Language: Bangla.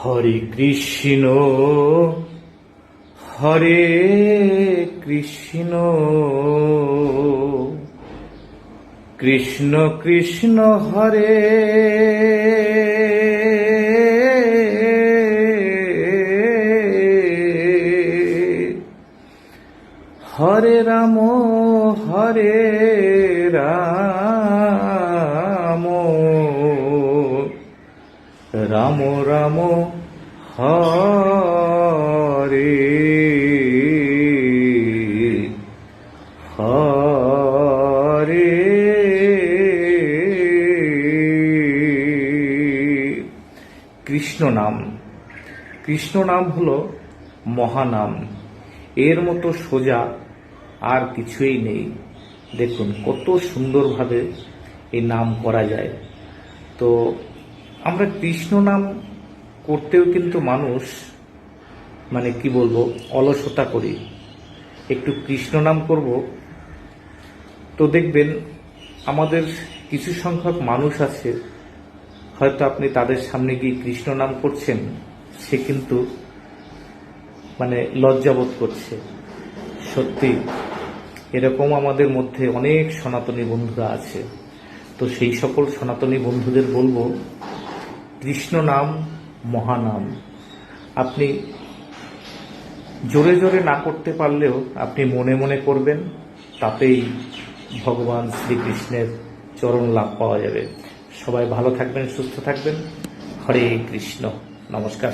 হরে কৃষ্ণ হরে কৃষ্ণ কৃষ্ণ কৃষ্ণ হরে হরে রাম রাম রাম হরে হরে। কৃষ্ণ নাম হলো মহানাম। এর মতো সোজা আর কিছুই নেই। দেখুন কত সুন্দরভাবে এই নাম করা যায়। তো আমরা কৃষ্ণ নাম করতেও কিন্তু মানুষ কি বলবো, অলসতা করি। একটু কৃষ্ণ নাম করব, তো দেখবেন আমাদের কিছু সংখ্যক মানুষ আছে, হয়তো আপনি তাদের সামনে গিয়ে কৃষ্ণ নাম করছেন, সে কিন্তু লজ্জাবোধ করছে। সত্যি এরকম আমাদের মধ্যে অনেক সনাতনী বন্ধুরা আছে। তো সেই সকল সনাতনী বন্ধুদের বলবো, কৃষ্ণ নাম মহানাম। আপনি জোরে জোরে না করতে পারলেও আপনি মনে মনে করবেন, তাতেই ভগবান শ্রীকৃষ্ণের চরণ লাভ পাওয়া যাবে। সবাই ভালো থাকবেন, সুস্থ থাকবেন। হরে কৃষ্ণ। নমস্কার।